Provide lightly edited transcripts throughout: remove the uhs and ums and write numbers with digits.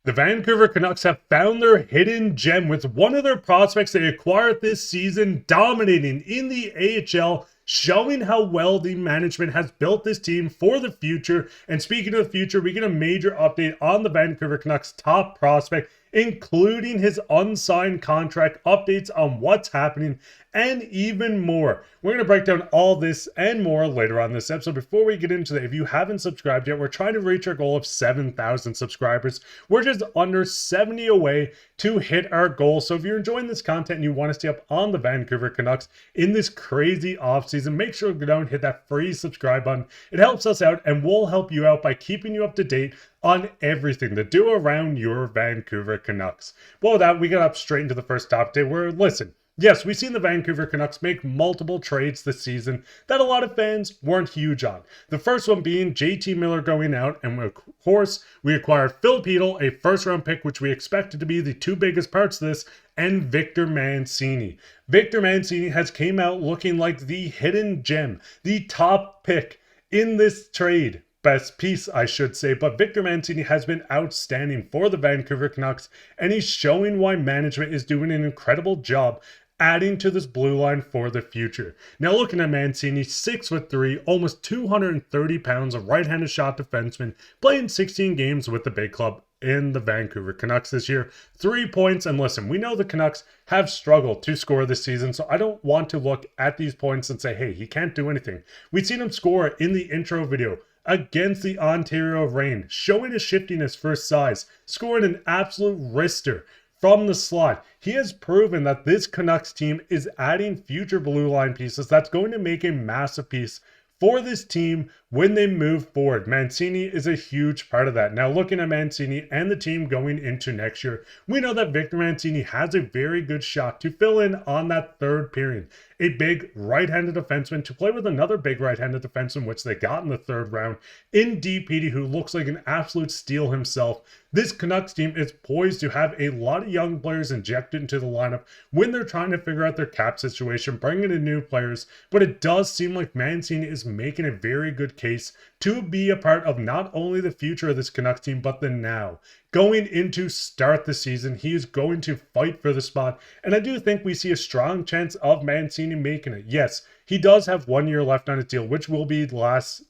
The Vancouver Canucks have found their hidden gem with one of their prospects they acquired this season dominating in the AHL, showing how well the management has built this team for the future. And speaking of the future, we get a major update on the Vancouver Canucks top prospect, including his unsigned contract, updates on what's happening, and even more. We're going to break down all this and more later on this episode. Before we get into that, if you haven't subscribed yet, we're trying to reach our goal of 7,000 subscribers. We're just under 70 away to hit our goal. So if you're enjoying this content and you want to stay up on the Vancouver Canucks in this crazy offseason, make sure to go down and hit that free subscribe button. It helps us out and we'll help you out by keeping you up to date on everything to do around your Vancouver Canucks. Well, with that, we got up straight into the first topic where, listen, yes, we've seen the Vancouver Canucks make multiple trades this season that a lot of fans weren't huge on. The first one being JT Miller going out, and of course, we acquired Filip Hronek, a first-round pick, which we expected to be the two biggest parts of this, and Victor Mancini. Victor Mancini has came out looking like the hidden gem, the top pick in this trade. Best piece, I should say, but Victor Mancini has been outstanding for the Vancouver Canucks, and he's showing why management is doing an incredible job adding to this blue line for the future. Now looking at Mancini, 6'3", almost 230 pounds, a right-handed shot defenseman, playing 16 games with the big club in the Vancouver Canucks this year. 3 points, and listen, we know the Canucks have struggled to score this season, so I don't want to look at these points and say, hey, he can't do anything. We've seen him score in the intro video against the Ontario Reign, showing his shiftiness for his size, scoring an absolute wrister from the slot. He has proven that this Canucks team is adding future blue line pieces that's going to make a massive piece for this team when they move forward. Mancini is a huge part of that. Now looking at Mancini and the team going into next year, we know that Victor Mancini has a very good shot to fill in on that third period. A big right-handed defenseman to play with another big right-handed defenseman, which they got in the third round, in DPD, who looks like an absolute steal himself. This Canucks team is poised to have a lot of young players injected into the lineup when they're trying to figure out their cap situation, bringing in new players, but it does seem like Mancini is making a very good case to be a part of not only the future of this Canucks team, but the now. Going into start the season, he is going to fight for the spot, and I do think we see a strong chance of Mancini making it. Yes, he does have 1 year left on his deal, which will be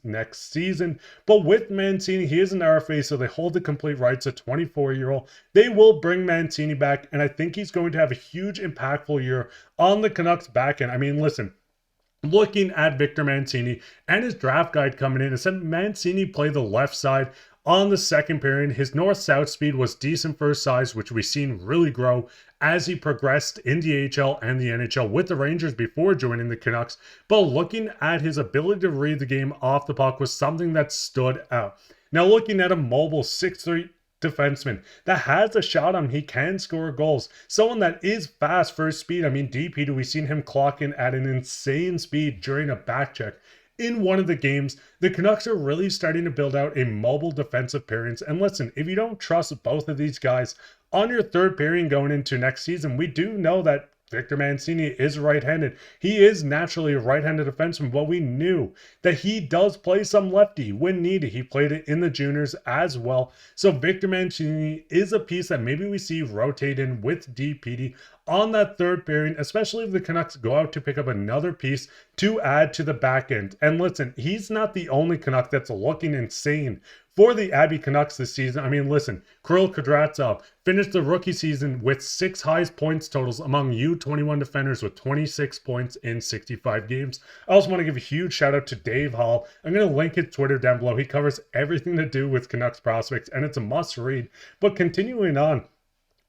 next season, but with Mancini, he is an RFA, so they hold the complete rights, a 24-year-old. They will bring Mancini back, and I think he's going to have a huge, impactful year on the Canucks back end. I mean, listen, looking at Victor Mancini and his draft guide coming in, it said Mancini play the left side on the second period. His north-south speed was decent for his size, which we've seen really grow as he progressed in the AHL and the NHL with the Rangers before joining the Canucks. But looking at his ability to read the game off the puck was something that stood out. Now looking at a mobile 6'3" defenseman that has a shot on him, he can score goals. Someone that is fast for his speed. I mean, DP, we've seen him clock in at an insane speed during a back check in one of the games. The Canucks are really starting to build out a mobile defensive pairings. And listen, if you don't trust both of these guys on your third pairing going into next season, we do know that Victor Mancini is right-handed. He is naturally a right-handed defenseman, but we knew that he does play some lefty when needed. He played it in the juniors as well. So Victor Mancini is a piece that maybe we see rotate in with DPD on that third pairing, especially if the Canucks go out to pick up another piece to add to the back end. And listen, he's not the only Canuck that's looking insane for the Abbey Canucks this season. I mean, listen, Kirill Kudryavtsov finished the rookie season with 6 highest points totals among U21 defenders with 26 points in 65 games. I also want to give a huge shout out to Dave Hall. I'm going to link his Twitter down below. He covers everything to do with Canucks prospects, and it's a must read. But continuing on,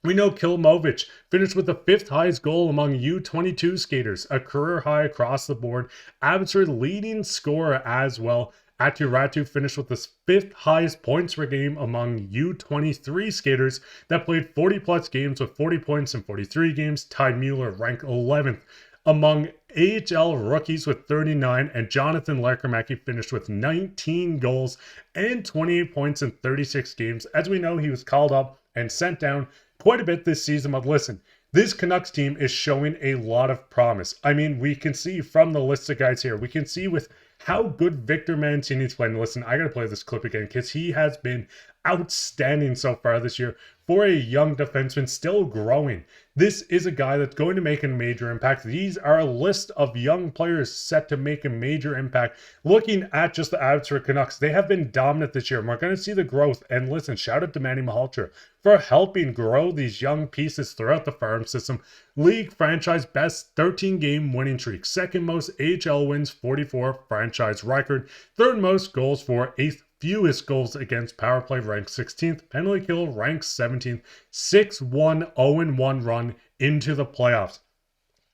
we know Kilmovich finished with the 5th highest goal among U22 skaters, a career high across the board. Abbotsford leading scorer as well. Aturatu finished with the 5th highest points per game among U23 skaters that played 40 plus games with 40 points in 43 games. Ty Mueller ranked 11th among AHL rookies with 39, and Jonathan Lekermacki finished with 19 goals and 28 points in 36 games. As we know, he was called up and sent down quite a bit this season, but listen, this Canucks team is showing a lot of promise. I mean, we can see from the list of guys here, we can see with how good Victor Mancini is playing. Listen, I got to play this clip again because he has been outstanding so far this year for a young defenseman still growing. This is a guy that's going to make a major impact. These are a list of young players set to make a major impact. Looking at just the Abbotsford Canucks, they have been dominant this year. And we're going to see the growth. And listen, shout out to Manny Malhotra for helping grow these young pieces throughout the farm system. League franchise best 13-game winning streak. Second most AHL wins, 44 franchise record. Third most goals for, eighth fewest goals against power play, ranked 16th. Penalty kill, ranked 17th. 6-1, 0-1 run into the playoffs.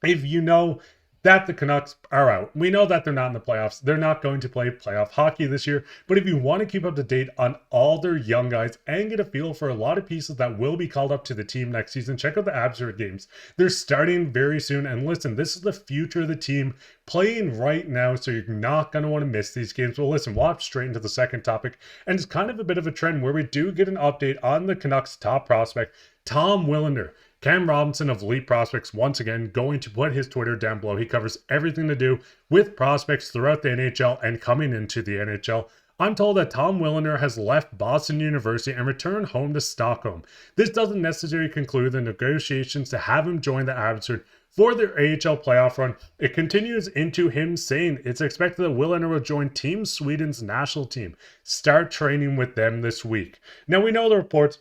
If you know that the Canucks are out, we know that they're not in the playoffs. They're not going to play playoff hockey this year. But if you want to keep up to date on all their young guys and get a feel for a lot of pieces that will be called up to the team next season, check out the Abbotsford games. They're starting very soon. And listen, this is the future of the team playing right now, so you're not going to want to miss these games. Well, listen, we'll hop straight into the second topic. And it's kind of a bit of a trend where we do get an update on the Canucks' top prospect, Tom Willander. Cam Robinson of Elite Prospects, once again, going to put his Twitter down below. He covers everything to do with prospects throughout the NHL and coming into the NHL. I'm told that Tom Willander has left Boston University and returned home to Stockholm. This doesn't necessarily conclude the negotiations to have him join the Abbotsford for their AHL playoff run. It continues into him saying it's expected that Willander will join Team Sweden's national team, start training with them this week. Now, we know the reports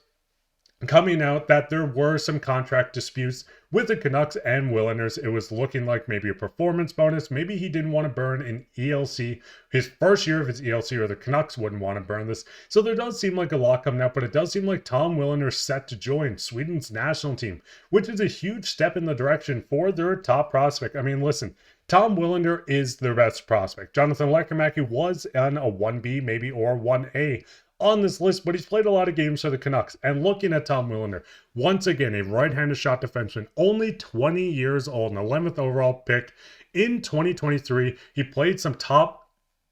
coming out that there were some contract disputes with the Canucks and Willanders. It was looking like maybe a performance bonus. Maybe he didn't want to burn an ELC, his first year of his ELC, or the Canucks wouldn't want to burn this. So there does seem like a lot coming out, but it does seem like Tom Willander is set to join Sweden's national team, which is a huge step in the direction for their top prospect. I mean, listen, Tom Willander is their best prospect. Jonathan Lekkerimäki was on a 1B maybe or 1A on this list, but he's played a lot of games for the Canucks. And looking at Tom Willander, once again, a right-handed shot defenseman, only 20 years old, an 11th overall pick in 2023. He played some top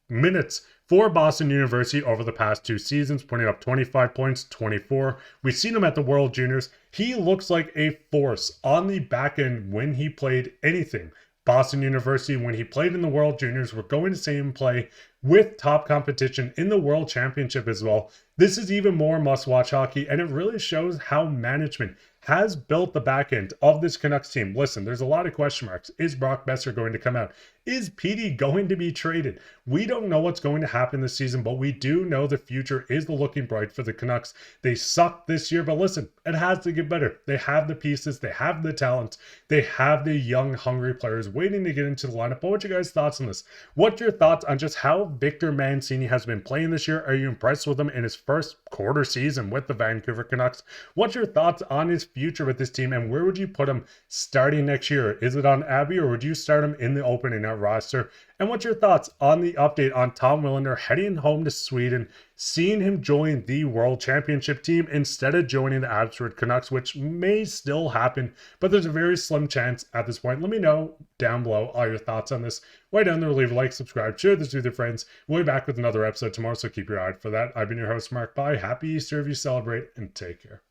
minutes for Boston University over the past 2 seasons, putting up 25 points, 24. We've seen him at the World Juniors. He looks like a force on the back end when he played anything. Boston University, when he played in the World Juniors, we're going to see him play with top competition in the World Championship as well. This is even more must-watch hockey, and it really shows how management has built the back end of this Canucks team. Listen, there's a lot of question marks. Is Brock Boeser going to come out? Is Petey going to be traded? We don't know what's going to happen this season, but we do know the future is looking bright for the Canucks. They sucked this year, but listen, it has to get better. They have the pieces, they have the talent, they have the young, hungry players waiting to get into the lineup. But what's your guys' thoughts on this? What's your thoughts on just how Victor Mancini has been playing this year? Are you impressed with him in his first quarter season with the Vancouver Canucks? What's your thoughts on his future with this team, and where would you put him starting next year? Is it on Abby, or would you start him in the opening out roster? And what's your thoughts on the update on Tom Willander heading home to Sweden, seeing him join the World Championship team instead of joining the Abbotsford Canucks, which may still happen, but there's a very slim chance at this point. Let me know down below all your thoughts on this. Right down there, leave a like, subscribe, share this with your friends. We'll be back with another episode tomorrow, so keep your eye out for that. I've been your host, Mark. Bye. Happy Easter if you celebrate, and take care.